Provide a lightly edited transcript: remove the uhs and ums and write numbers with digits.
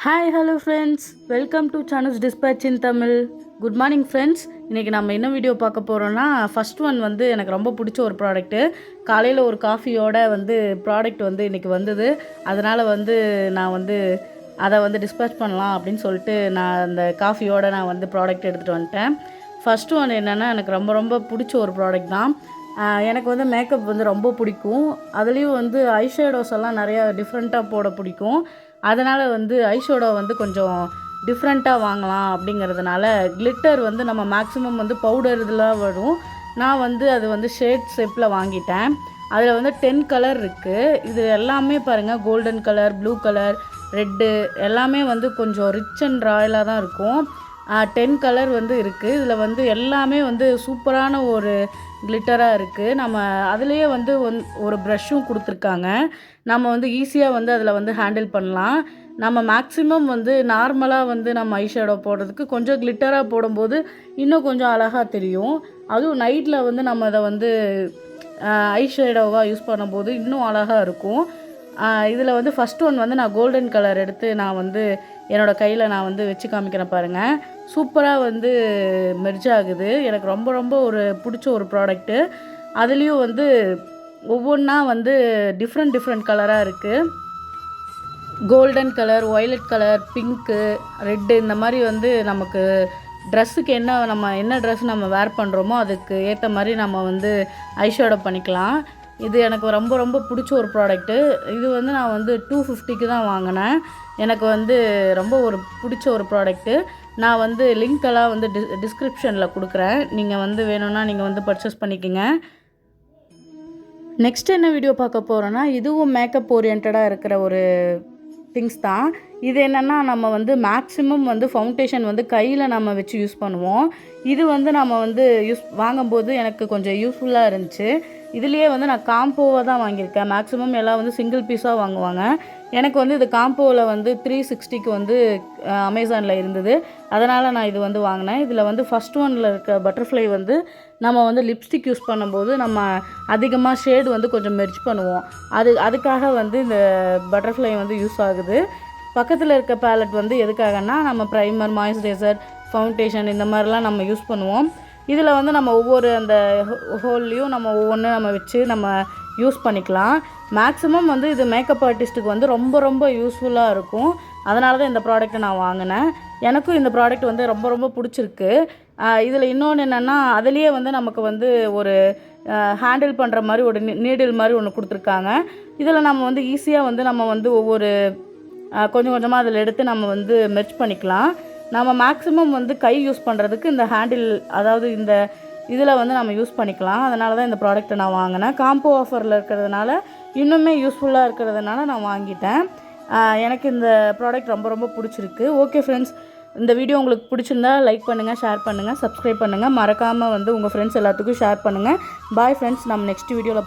Hi hello friends, welcome to channels dispatch in Tamil. Good morning friends. இன்றைக்கி நம்ம என்ன video பார்க்க போகிறோன்னா, ஃபஸ்ட் ஒன் வந்து எனக்கு ரொம்ப பிடிச்ச ஒரு ப்ராடக்ட்டு. காலையில் ஒரு காஃபியோட வந்து ப்ராடக்ட் வந்து இன்றைக்கி வந்தது. அதனால் வந்து நான் வந்து அதை வந்து டிஸ்பேட்ச் பண்ணலாம் அப்படின்னு சொல்லிட்டு நான் அந்த காஃபியோடு நான் வந்து ப்ராடக்ட் எடுத்துகிட்டு வந்துட்டேன். ஃபஸ்ட்டு ஒன் என்னென்னா, எனக்கு ரொம்ப ரொம்ப பிடிச்ச ஒரு ப்ராடக்ட் தான். எனக்கு வந்து மேக்கப் வந்து ரொம்ப பிடிக்கும். அதுலேயும் வந்து ஐஷேடோஸ் எல்லாம் நிறையா டிஃப்ரெண்ட்டாக போட பிடிக்கும். அதனால் வந்து ஐஷேடோ வந்து கொஞ்சம் டிஃப்ரெண்ட்டாக வாங்கலாம் அப்படிங்கிறதுனால, கிளிட்டர் வந்து நம்ம மேக்ஸிமம் வந்து பவுடர் இதெல்லாம் வரும். நான் வந்து அது வந்து ஷேட் ஷேப்பில் வாங்கிட்டேன். அதில் வந்து 10 கலர் இருக்குது. இது எல்லாமே பாருங்கள், golden colour, blue colour, red எல்லாமே வந்து கொஞ்சம் ரிச் அண்ட் ராயலாக தான் இருக்கும். 10 கலர் வந்து இருக்குது. இதில் வந்து எல்லாமே வந்து சூப்பரான ஒரு கிளிட்டராக இருக்குது. நம்ம அதுலேயே வந்து ஒரு ப்ரஷ்ஷும் கொடுத்துருக்காங்க. நம்ம வந்து ஈஸியாக வந்து அதில் வந்து ஹேண்டில் பண்ணலாம். நம்ம மேக்ஸிமம் வந்து நார்மலாக வந்து நம்ம ஐஷேடோ போடுறதுக்கு கொஞ்சம் கிளிட்டராக போடும்போது இன்னும் கொஞ்சம் அழகாக தெரியும். அதுவும் நைட்டில் வந்து நம்ம அதை வந்து ஐஷேடோவாக யூஸ் பண்ணும்போது இன்னும் அழகாக இருக்கும். இதில் வந்து ஃபஸ்ட் ஒன் வந்து நான் கோல்டன் கலர் எடுத்து நான் வந்து என்னோடய கையில் நான் வந்து வச்சு காமிக்கிறேன் பாருங்கள். சூப்பராக வந்து மெர்ஜ் ஆகுது. எனக்கு ரொம்ப ரொம்ப ஒரு பிடிச்ச ஒரு ப்ராடக்ட்டு. அதுலேயும் வந்து ஒவ்வொன்றா வந்து டிஃப்ரெண்ட் கலராக இருக்குது. Golden colour, violet colour, pink, red இந்த மாதிரி வந்து நமக்கு ட்ரெஸ்ஸுக்கு என்ன ட்ரெஸ் நம்ம வேர் பண்ணுறோமோ அதுக்கு ஏற்ற மாதிரி நம்ம வந்து ஐஷேடோ பண்ணிக்கலாம். இது எனக்கு ரொம்ப ரொம்ப பிடிச்ச ஒரு ப்ராடக்ட்டு. இது வந்து நான் வந்து 250க்கு தான் வாங்கினேன். எனக்கு வந்து ரொம்ப ஒரு பிடிச்ச ஒரு ப்ராடக்ட்டு. நான் வந்து லிங்க்கெல்லாம் வந்து டிஸ்கிரிப்ஷனில் கொடுக்குறேன். நீங்கள் வந்து வேணும்னா நீங்கள் வந்து பர்ச்சேஸ் பண்ணிக்கோங்க. நெக்ஸ்ட் என்ன வீடியோ பார்க்க போகிறோன்னா, இதுவும் மேக்கப் ஓரியன்டாக இருக்கிற ஒரு திங்ஸ் தான். இது என்னென்னா, நம்ம வந்து மேக்ஸிமம் வந்து ஃபவுண்டேஷன் வந்து கையில் நம்ம வச்சு யூஸ் பண்ணுவோம். இது வந்து நம்ம வந்து வாங்கும்போது எனக்கு கொஞ்சம் யூஸ்ஃபுல்லாக இருந்துச்சு. இதுலேயே வந்து நான் காம்போவாக தான் வாங்கியிருக்கேன். மேக்ஸிமம் எல்லாம் வந்து சிங்கிள் பீஸாக வாங்குவாங்க. எனக்கு வந்து இது காம்போவில் வந்து 360க்கு வந்து அமேசானில் இருந்தது. அதனால் நான் இது வந்து வாங்கினேன். இதில் வந்து ஃபஸ்ட் ஒனில் இருக்க பட்டர்ஃப்ளை வந்து நம்ம வந்து லிப்ஸ்டிக் யூஸ் பண்ணும்போது நம்ம அதிகமாக ஷேடு வந்து கொஞ்சம் மெர்ஜ் பண்ணுவோம். அதுக்காக வந்து இந்த பட்டர்ஃப்ளை வந்து யூஸ் ஆகுது. பக்கத்தில் இருக்க பேலட் வந்து எதுக்காகனா, நம்ம ப்ரைமர், மாய்ஸ்சரைசர், ஃபவுண்டேஷன் இந்த மாதிரிலாம் நம்ம யூஸ் பண்ணுவோம். இதில் வந்து நம்ம ஒவ்வொரு அந்த ஹோல்லையும் நம்ம ஒவ்வொன்று நம்ம வச்சு நம்ம யூஸ் பண்ணிக்கலாம். மேக்ஸிமம் வந்து இது மேக்கப் ஆர்டிஸ்ட்டுக்கு வந்து ரொம்ப ரொம்ப யூஸ்ஃபுல்லாக இருக்கும். அதனால தான் இந்த ப்ராடக்ட்டை நான் வாங்கினேன். எனக்கும் இந்த ப்ராடக்ட் வந்து ரொம்ப ரொம்ப பிடிச்சிருக்கு. இதில் இன்னொன்று என்னென்னா, அதுலேயே வந்து நமக்கு வந்து ஒரு ஹேண்டில் பண்ணுற மாதிரி ஒரு நீடில் மாதிரி ஒன்று கொடுத்துருக்காங்க. இதில் நம்ம வந்து ஈஸியாக வந்து நம்ம வந்து ஒவ்வொரு கொஞ்சம் கொஞ்சமாக அதில் எடுத்து நம்ம வந்து மெர்ஜ் பண்ணிக்கலாம். நம்ம மேக்ஸிமம் வந்து கை யூஸ் பண்ணுறதுக்கு இந்த ஹேண்டில், அதாவது இந்த இதில் வந்து நம்ம யூஸ் பண்ணிக்கலாம். அதனால தான் இந்த ப்ராடக்ட்டை நான் வாங்கினேன். காம்போ ஆஃபரில் இருக்கிறதுனால இன்னுமே யூஸ்ஃபுல்லாக இருக்கிறதுனால நான் வாங்கிட்டேன். எனக்கு இந்த ப்ராடக்ட் ரொம்ப ரொம்ப பிடிச்சிருக்கு. ஓகே ஃப்ரெண்ட்ஸ், இந்த வீடியோ உங்களுக்கு பிடிச்சிருந்தா லைக் பண்ணுங்கள், ஷேர் பண்ணுங்கள், சப்ஸ்கிரைப் பண்ணுங்கள். மறக்காமல் வந்து உங்கள் ஃப்ரெண்ட்ஸ் எல்லாத்துக்கும் ஷேர் பண்ணுங்கள். பாய் ஃப்ரெண்ட்ஸ், நம்ம நெக்ஸ்ட் வீடியோவில்